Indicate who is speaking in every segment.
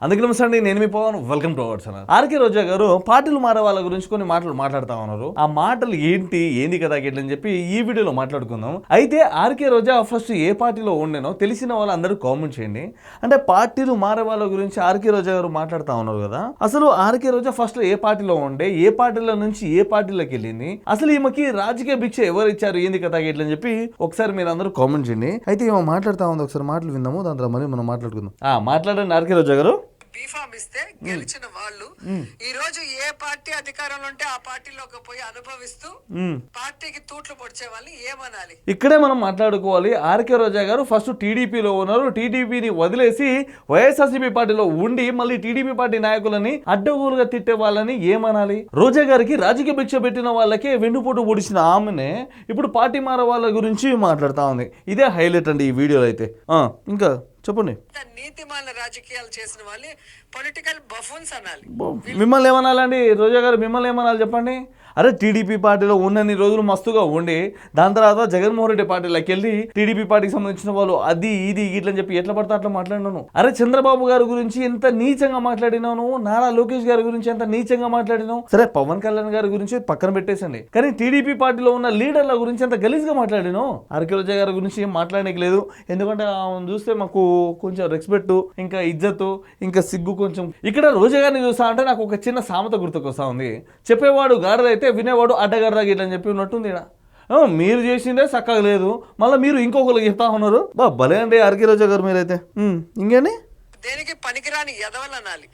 Speaker 1: అందుకే నమస్తే, నేను మీ Pavan. Welcome to our channel. RK Roja గారు పార్టీలు మారే వాళ్ళ గురించి కొన్ని మాటలు మాట్లాడుతూ ఉన్నారు. ఆ మాటలు ఏంది కదా గిట్లని చెప్పి ఈ వీడియోలో మాట్లాడుకుందాం. అయితే ఆర్కే రోజా ఫస్ట్ ఏ పార్టీలో ఉండేనో తెలిసిన వాళ్ళు అందరూ కామెంట్ చేయండి. అంటే పార్టీలు మారే వాళ్ళ గురించి ఆర్కే రోజా గారు మాట్లాడుతూ ఉన్నారు కదా. అసలు ఆర్కే రోజా ఫస్ట్ ఏ పార్టీలో ఉండే, ఏ పార్టీలో నుంచి ఏ పార్టీలోకి వెళ్ళింది, అసలు ఈమెకి రాజకీయ భిక్ష ఎవరు ఇచ్చారు, ఏంది కదా గిట్లని చెప్పి ఒకసారి మీరు అందరూ కామెంట్ చేయండి. అయితే ఈమె మాట్లాడుతూ ఉంది, ఒకసారి మాటలు విందాము, దాని తర్వాత మనం మాట్లాడుకుందాం. మాట్లాడండి ఆర్కే రోజా గారు.
Speaker 2: బీఫామ్ ఇస్తే గెలిచిన వాళ్ళు ఈ రోజు ఏ పార్టీ అధికారంలో ఉంటే ఆ పార్టీలోకి పోయి అనుభవిస్తూ పార్టీకి తూట్లు పొడిచే వాళ్ళని ఏమనాలి?
Speaker 1: ఇక్కడే మనం మాట్లాడుకోవాలి. ఆర్కే రోజా గారు ఫస్ట్ టీడీపీలో ఉన్నారు, టీడీపీని వదిలేసి వైఎస్ఆర్సీపీ పార్టీలో ఉండి మళ్ళీ టీడీపీ పార్టీ నాయకులని అడ్డగోలుగా తిట్టే వాళ్ళని ఏమనాలి? రోజా గారికి రాజకీయ భిక్ష పెట్టిన వాళ్ళకే వెన్నుపోటు పొడిచిన ఆమెనే ఇప్పుడు పార్టీ మారే వాళ్ళ గురించి మాట్లాడుతా ఉంది. ఇదే హైలైట్ అండి ఈ వీడియోలో. అయితే ఇంకా చెప్పండి.
Speaker 2: నీతిమాల రాజకీయాలు చేసిన వాళ్ళే పొలిటికల్ బఫూన్స్ అనాలి.
Speaker 1: మిమ్మల్ని ఏమనాలండి రోజా గారు? మిమ్మల్ని ఏమనాలి చెప్పండి? అరే టీడీపీ పార్టీలో ఉన్నన్ని రోజులు మస్తుగా ఉండి దాని తర్వాత జగన్మోహన్ రెడ్డి పార్టీలోకి వెళ్ళి టీడీపీ పార్టీకి సంబంధించిన వాళ్ళు అది ఇది ఇట్లని చెప్పి ఎట్లా పడితే అట్లా మాట్లాడినాను. అరే చంద్రబాబు గారి గురించి ఎంత నీచంగా మాట్లాడినాను, నారా లోకేష్ గారి గురించి ఎంత నీచంగా మాట్లాడినావు. సరే పవన్ కళ్యాణ్ గారి గురించి పక్కన పెట్టేసండి, కానీ టీడీపీ పార్టీలో ఉన్న లీడర్ల గురించి ఎంత గలీజ్గా మాట్లాడినావు. ఆర్కే రోజా గారి గురించి ఏం మాట్లాడడానికి లేదు, ఎందుకంటే ఆమెను చూస్తే మాకు కొంచెం రెస్పెక్ట్, ఇంకా ఇజ్జత్, ఇంకా సిగ్గు కొంచెం. ఇక్కడ రోజా గారిని చూస్తా అంటే నాకు ఒక చిన్న సామెత గుర్తుకొస్తా ఉంది. చెప్పేవాడు గాడిదైతే వినేవాడు అడ్డగాడిదా గిట్లని చెప్పి ఉన్నట్టుంది. ఇక్కడ మీరు చేసిందే చక్కగా లేదు, మళ్ళీ మీరు ఇంకొకరికి చెప్తా ఉన్నారు. భలే అండి ఆర్కే రోజా గారు మీరైతే. ఇంకేంటి
Speaker 2: దేనికి పనికిరాని ఎదవలు అనాలి.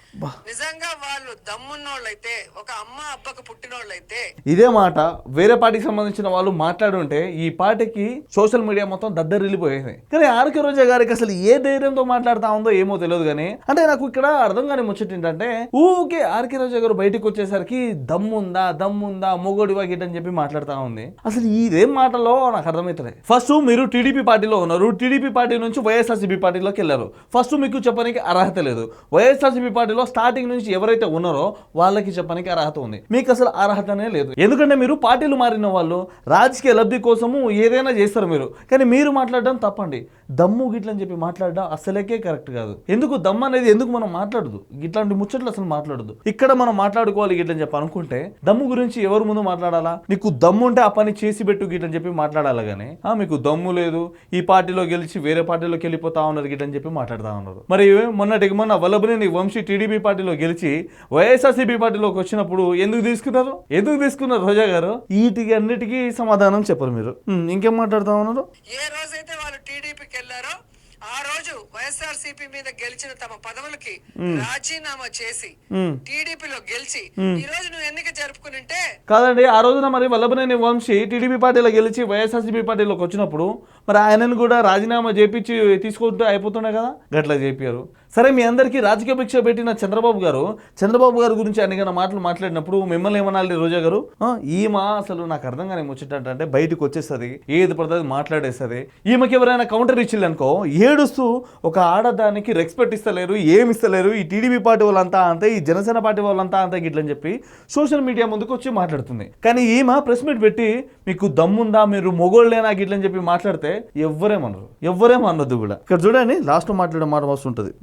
Speaker 2: నిజంగా వాళ్ళు దమ్మున్నోళ్ళైతే, ఒక అమ్మ అబ్బకు పుట్టినోళ్ళైతే
Speaker 1: ఇదే మాట వేరే పార్టీకి సంబంధించిన వాళ్ళు మాట్లాడుంటే ఈ పార్టీకి సోషల్ మీడియా మొత్తం దద్దరిల్లిపోయేది. కానీ ఆర్కే రోజా గారికి అసలు ఏ ధైర్యంతో మాట్లాడుతా ఉందో ఏమో తెలియదు. కానీ అంటే నాకు ఇక్కడ అర్థం కాని ముచ్చట ఏంటంటే, ఊకే ఆర్కే రోజా గారు బయటకు వచ్చేసరికి దమ్ముందా మొగోడివా గిట్టని చెప్పి మాట్లాడుతూ ఉంది. అసలు ఇదేం మాటలో నాకు అర్థమవుతుంది. ఫస్ట్ మీరు టీడీపీ పార్టీలో ఉన్నారు, టీడీపీ పార్టీ నుంచి వైఎస్ఆర్సీపీ పార్టీలోకి వెళ్ళారు. ఫస్ట్ మీకు చెప్పడానికి అర్హత లేదు. వైఎస్ఆర్సీపీ పార్టీలో స్టార్టింగ్ నుంచి ఎవరైతే ఉన్నారో వాళ్ళకి చెప్పడానికి అర్హత ఉంది, మీకు అసలు అర్హతనే లేదు. ఎందుకంటే మీరు పార్టీలు మారిన వాళ్ళు రాజకీయ లబ్ధి కోసము ఏదైనా చేస్తారు మీరు, కానీ మీరు మాట్లాడడం తప్పండి. దమ్ము గిట్లని చెప్పి మాట్లాడడం అసలేకే కరెక్ట్ కాదు. ఎందుకు దమ్ము అనేది ఎందుకు మనం మాట్లాడదు, ఇట్లాంటి ముచ్చట్లు అసలు మాట్లాడదు. ఇక్కడ మనం మాట్లాడుకోవాలి గిట్లని చెప్పి అనుకుంటే దమ్ము గురించి ఎవరు ముందు మాట్లాడాలా? నీకు దమ్ము ఉంటే ఆ పని చేసి పెట్టు గిట్లని చెప్పి మాట్లాడాలి. కానీ మీకు దమ్ము లేదు, ఈ పార్టీలో గెలిచి వేరే పార్టీలోకి వెళ్ళిపోతా ఉన్నారు గిట్లని చెప్పి మాట్లాడుతూ ఉన్నారు. మరి మొన్న వల్లభనేని వంశీ టీడీపీ పార్టీలో గెలిచి వైఎస్ఆర్సీపీ పార్టీలోకి వచ్చినప్పుడు ఎందుకు తీసుకున్నారు రోజా గారు? వీటికి అన్నిటికీ సమాధానం చెప్పరు మీరు. ఇంకేం మాట్లాడుతా ఉన్నారు?
Speaker 2: ఏ రోజైతే వాళ్ళు టీడీపీకి వెళ్ళారో ఆ రోజు వైఎస్ఆర్సీపీ మీద గెలిచిన తమ పదవులకి రాజీనామా చేసి టీడీపీలో గెలిచి ఈ రోజు నువ్వు ఎన్నిక జరుపుకుంటే
Speaker 1: కాదండి. ఆ రోజున మరి వల్లభనేని వంశీ టీడీపీ పార్టీలో గెలిచి వైఎస్ఆర్సీపీ పార్టీలోకి వచ్చినప్పుడు మరి ఆయనను కూడా రాజీనామా చేపించి తీసుకుంటూ అయిపోతుండే కదా, గట్లా చెప్పారు. సరే మీ అందరికీ రాజకీయ భిక్ష పెట్టిన చంద్రబాబు గారు గురించి అన్ని మాటలు మాట్లాడినప్పుడు మిమ్మల్ని ఏమనాలి రోజా గారు? ఈమె అసలు నాకు అర్థం కానీ ముచ్చటంటే బయటకు వచ్చేస్తుంది, ఏది పడుతుంది మాట్లాడేస్తుంది. ఈమెకి ఎవరైనా కౌంటర్ ఇచ్చిల్లనుకో ఏడుస్తూ ఒక ఆడదానికి రెస్పెక్ట్ ఇస్తలేరు, ఏమి ఇస్తలేరు, ఈ టీడీపీ పార్టీ వాళ్ళంతా అంతే, ఈ జనసేన పార్టీ వాళ్ళంతా అంతే గిట్లని చెప్పి సోషల్ మీడియా ముందుకు వచ్చి మాట్లాడుతుంది. కానీ ఈమె ప్రెస్ మీట్ పెట్టి మీకు దమ్ముందా, మీరు మొగోళ్ళేనా గిట్లని చెప్పి మాట్లాడితే ఎవ్వరేమన్నదు కూడా. ఇక్కడ చూడండి లాస్ట్ మాట్లాడే మాట వస్తుంటది.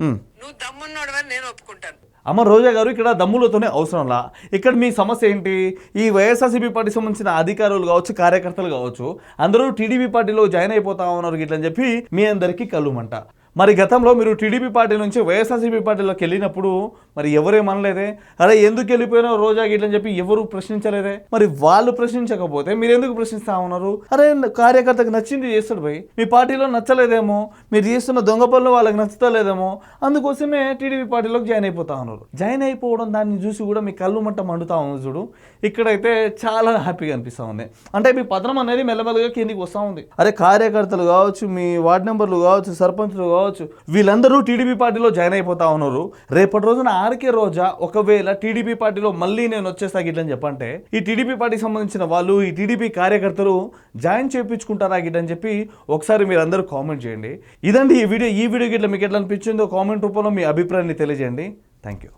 Speaker 2: నువ్వు దమ్మున్నాడని నేను ఒప్పుకుంటాను.
Speaker 1: అమ్మ రోజా గారు, ఇక్కడ దమ్ములతోనే అవసరంలా. ఇక్కడ మీ సమస్య ఏంటి? ఈ వైఎస్ఆర్సీపీ పార్టీకి సంబంధించిన అధికారులు కావచ్చు, కార్యకర్తలు కావచ్చు, అందరూ టీడీపీ పార్టీలో జాయిన్ అయిపోతా ఉన్నారు గిట్లని చెప్పి మీ అందరికీ కలుమంట. మరి గతంలో మీరు టీడీపీ పార్టీ నుంచి వైఎస్ఆర్సీపీ పార్టీలోకి వెళ్ళినప్పుడు మరి ఎవరేమనలేదే? అరే ఎందుకు వెళ్ళిపోయినావు రోజా గిట్లని చెప్పి ఎవరు ప్రశ్నించలేదే? మరి వాళ్ళు ప్రశ్నించకపోతే మీరు ఎందుకు ప్రశ్నిస్తా ఉన్నారు? అరే కార్యకర్తకు నచ్చింది చేస్తాడు భయ్, మీ పార్టీలో నచ్చలేదేమో, మీరు చేస్తున్న దొంగ పనులు వాళ్ళకి నచ్చుతలేదేమో, అందుకోసమే టీడీపీ పార్టీలోకి జాయిన్ అయిపోతా ఉన్నారు. జాయిన్ అయిపోవడం దాన్ని చూసి కూడా మీ కళ్ళు మంట మండుతా ఉంది చూడు. ఇక్కడైతే చాలా హ్యాపీగా అనిపిస్తూ ఉంది. అంటే మీ పతనం అనేది మెల్లమెల్లగా కిందికి వస్తూ ఉంది. అరే కార్యకర్తలు కావచ్చు, మీ వార్డు మెంబర్లు కావచ్చు, సర్పంచ్లు కావచ్చు, వీళ్ళందరూ టీడీపీ పార్టీలో జాయిన్ అయిపోతా ఉన్నారు. రేపటి రోజున ఆర్కే రోజా ఒకవేళ టీడీపీ పార్టీలో మళ్ళీ నేను వచ్చేస్తా గిట్లని చెప్పంటే ఈ టీడీపీ పార్టీకి సంబంధించిన వాళ్ళు, ఈ టీడీపీ కార్యకర్తలు జాయిన్ చేయించుకుంటారా గిట్లని చెప్పి ఒకసారి మీరు అందరూ కామెంట్ చేయండి. ఇదండి ఈ వీడియో గిట్ల మీకు ఎట్లా అనిపించిందో కామెంట్ రూపంలో మీ అభిప్రాయాన్ని తెలియజేయండి. Thank you.